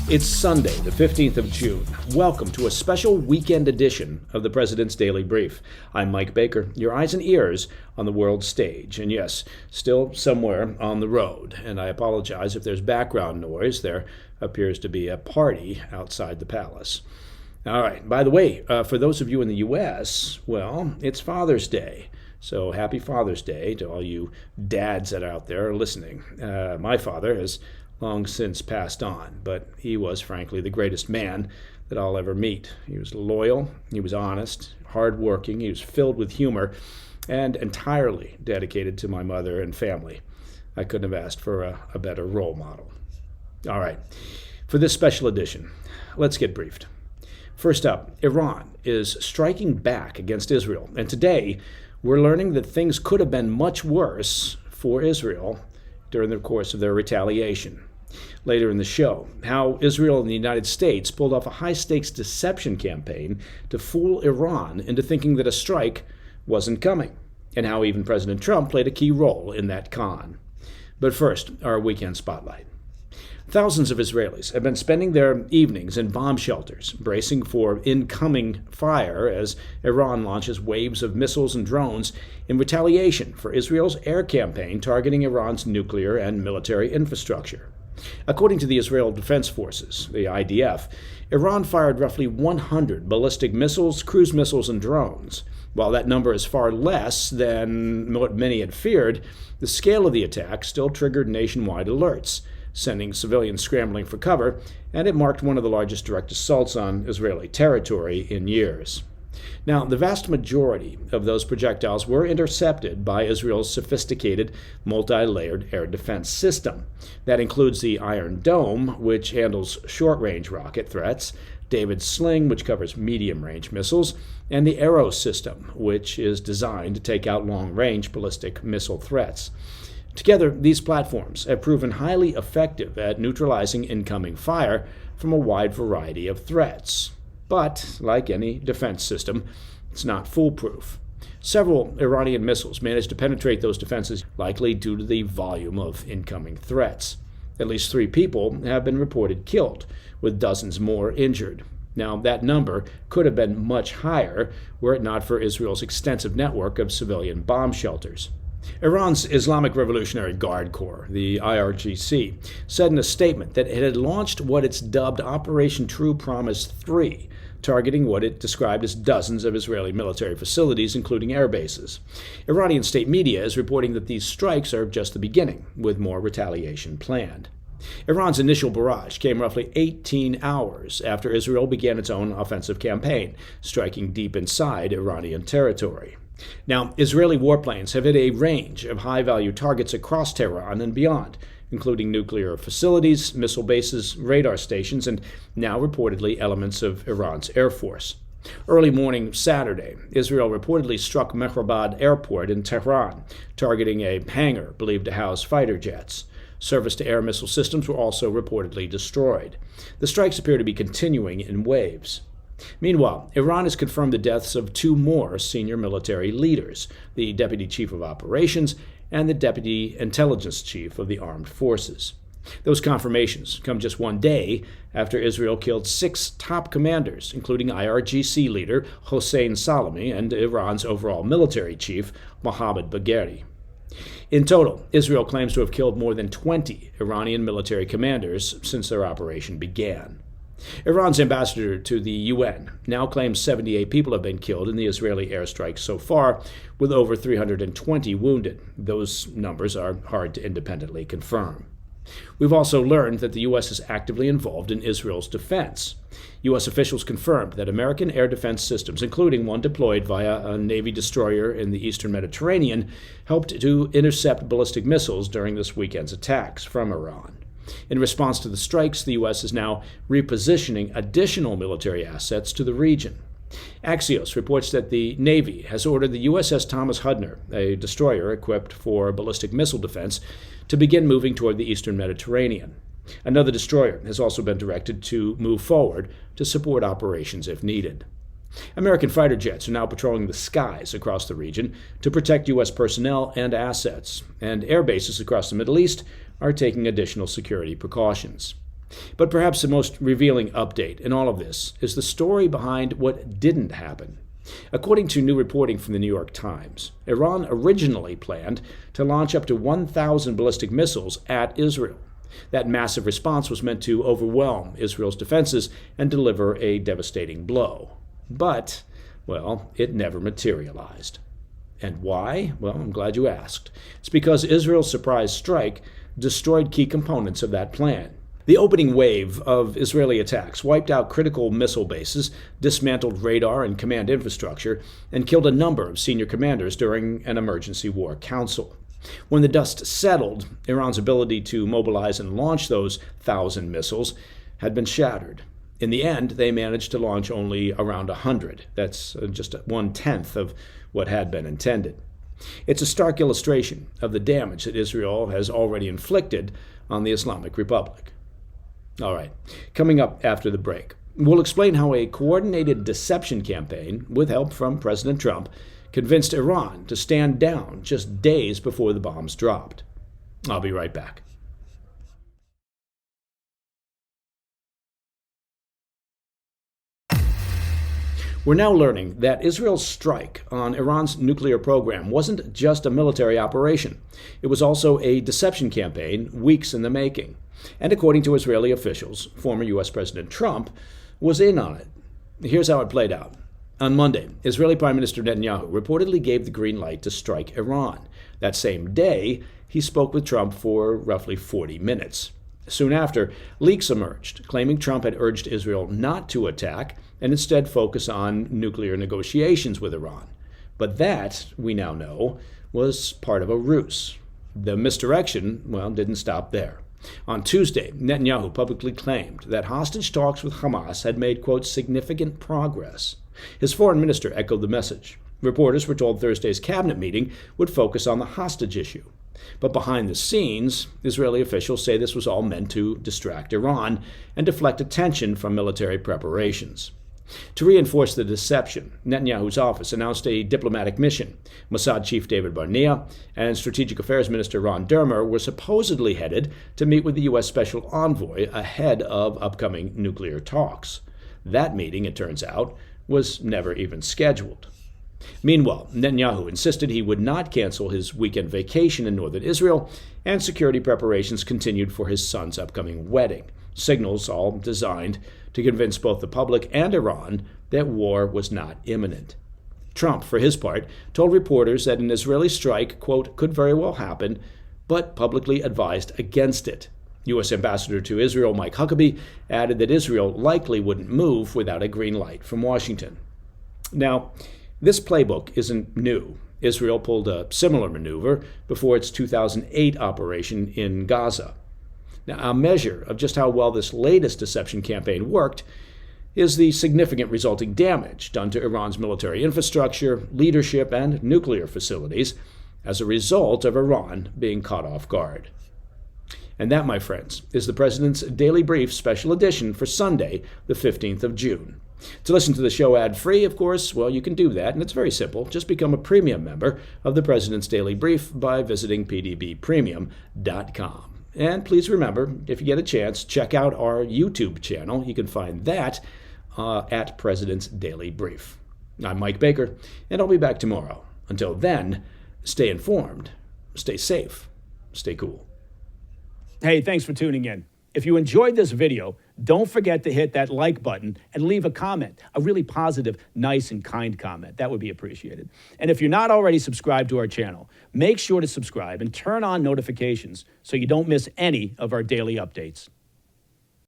It's Sunday, the 15th of June. Welcome to a special weekend edition of the President's Daily Brief. I'm Mike Baker, your eyes and ears on the world stage. And yes, still somewhere on the road. And I apologize if there's background noise. There appears to be a party outside the palace. All right, by the way, for those of you in the U.S., well, it's Father's Day. So happy Father's Day to all you dads that are out there listening. My father has long since passed on, but he was, frankly, the greatest man that I'll ever meet. He was loyal, he was honest, hardworking, he was filled with humor, and entirely dedicated to my mother and family. I couldn't have asked for a better role model. All right, for this special edition, let's get briefed. First up, Iran is striking back against Israel, and today we're learning that things could have been much worse for Israel during the course of their retaliation. Later in the show, how Israel and the United States pulled off a high-stakes deception campaign to fool Iran into thinking that a strike wasn't coming, and how even President Trump played a key role in that con. But first, our weekend spotlight. Thousands of Israelis have been spending their evenings in bomb shelters, bracing for incoming fire as Iran launches waves of missiles and drones in retaliation for Israel's air campaign targeting Iran's nuclear and military infrastructure. According to the Israel Defense Forces, the IDF, Iran fired roughly 100 ballistic missiles, cruise missiles, and drones. While that number is far less than what many had feared, the scale of the attack still triggered nationwide alerts, sending civilians scrambling for cover, and it marked one of the largest direct assaults on Israeli territory in years. Now, the vast majority of those projectiles were intercepted by Israel's sophisticated, multi-layered air defense system. That includes the Iron Dome, which handles short-range rocket threats, David's Sling, which covers medium-range missiles, and the Arrow system, which is designed to take out long-range ballistic missile threats. Together, these platforms have proven highly effective at neutralizing incoming fire from a wide variety of threats. But, like any defense system, it's not foolproof. Several Iranian missiles managed to penetrate those defenses, likely due to the volume of incoming threats. At least 3 people have been reported killed, with dozens more injured. Now, that number could have been much higher were it not for Israel's extensive network of civilian bomb shelters. Iran's Islamic Revolutionary Guard Corps, the IRGC, said in a statement that it had launched what it's dubbed Operation True Promise 3, targeting what it described as dozens of Israeli military facilities, including air bases. Iranian state media is reporting that these strikes are just the beginning, with more retaliation planned. Iran's initial barrage came roughly 18 hours after Israel began its own offensive campaign, striking deep inside Iranian territory. Now, Israeli warplanes have hit a range of high-value targets across Tehran and beyond, including nuclear facilities, missile bases, radar stations, and now reportedly elements of Iran's air force. Early morning Saturday, Israel reportedly struck Mehrabad Airport in Tehran, targeting a hangar believed to house fighter jets. Surface-to-air missile systems were also reportedly destroyed. The strikes appear to be continuing in waves. Meanwhile, Iran has confirmed the deaths of 2 more senior military leaders, the Deputy Chief of Operations and the Deputy Intelligence Chief of the Armed Forces. Those confirmations come just one day after Israel killed 6 top commanders, including IRGC leader Hossein Salami and Iran's overall military chief, Mohammad Bagheri. In total, Israel claims to have killed more than 20 Iranian military commanders since their operation began. Iran's ambassador to the UN now claims 78 people have been killed in the Israeli airstrikes so far, with over 320 wounded. Those numbers are hard to independently confirm. We've also learned that the U.S. is actively involved in Israel's defense. U.S. officials confirmed that American air defense systems, including one deployed via a Navy destroyer in the eastern Mediterranean, helped to intercept ballistic missiles during this weekend's attacks from Iran. In response to the strikes, the U.S. is now repositioning additional military assets to the region. Axios reports that the Navy has ordered the USS Thomas Hudner, a destroyer equipped for ballistic missile defense, to begin moving toward the eastern Mediterranean. Another destroyer has also been directed to move forward to support operations if needed. American fighter jets are now patrolling the skies across the region to protect U.S. personnel and assets, and air bases across the Middle East are taking additional security precautions. But perhaps the most revealing update in all of this is the story behind what didn't happen. According to new reporting from the New York Times, Iran originally planned to launch up to 1,000 ballistic missiles at Israel. That massive response was meant to overwhelm Israel's defenses and deliver a devastating blow. But, well, it never materialized. And why? Well, I'm glad you asked. It's because Israel's surprise strike destroyed key components of that plan. The opening wave of Israeli attacks wiped out critical missile bases, dismantled radar and command infrastructure, and killed a number of senior commanders during an emergency war council. When the dust settled, Iran's ability to mobilize and launch those 1,000 missiles had been shattered. In the end, they managed to launch only around 100. That's just 1/10 of what had been intended. It's a stark illustration of the damage that Israel has already inflicted on the Islamic Republic. All right, coming up after the break, we'll explain how a coordinated deception campaign, with help from President Trump, convinced Iran to stand down just days before the bombs dropped. I'll be right back. We're now learning that Israel's strike on Iran's nuclear program wasn't just a military operation. It was also a deception campaign weeks in the making. And according to Israeli officials, former U.S. President Trump was in on it. Here's how it played out. On Monday, Israeli Prime Minister Netanyahu reportedly gave the green light to strike Iran. That same day, he spoke with Trump for roughly 40 minutes. Soon after, leaks emerged, claiming Trump had urged Israel not to attack and instead focus on nuclear negotiations with Iran. But that, we now know, was part of a ruse. The misdirection, well, didn't stop there. On Tuesday, Netanyahu publicly claimed that hostage talks with Hamas had made, quote, significant progress. His foreign minister echoed the message. Reporters were told Thursday's cabinet meeting would focus on the hostage issue. But behind the scenes, Israeli officials say this was all meant to distract Iran and deflect attention from military preparations. To reinforce the deception, Netanyahu's office announced a diplomatic mission. Mossad chief David Barnea and Strategic Affairs Minister Ron Dermer were supposedly headed to meet with the U.S. Special Envoy ahead of upcoming nuclear talks. That meeting, it turns out, was never even scheduled. Meanwhile, Netanyahu insisted he would not cancel his weekend vacation in northern Israel, and security preparations continued for his son's upcoming wedding. Signals all designed to convince both the public and Iran that war was not imminent. Trump, for his part, told reporters that an Israeli strike, quote, could very well happen, but publicly advised against it. U.S. Ambassador to Israel Mike Huckabee added that Israel likely wouldn't move without a green light from Washington. Now, this playbook isn't new. Israel pulled a similar maneuver before its 2008 operation in Gaza. Now, a measure of just how well this latest deception campaign worked is the significant resulting damage done to Iran's military infrastructure, leadership, and nuclear facilities as a result of Iran being caught off guard. And that, my friends, is the President's Daily Brief Special Edition for Sunday, the 15th of June. To listen to the show ad-free, of course, well, you can do that, and it's very simple. Just become a premium member of the President's Daily Brief by visiting pdbpremium.com. And please remember, if you get a chance, check out our YouTube channel. You can find that at President's Daily Brief. I'm Mike Baker, and I'll be back tomorrow. Until then, stay informed, stay safe, stay cool. Hey, thanks for tuning in. If you enjoyed this video, don't forget to hit that like button and leave a comment, a really positive, nice, and kind comment. That would be appreciated. And if you're not already subscribed to our channel, make sure to subscribe and turn on notifications so you don't miss any of our daily updates.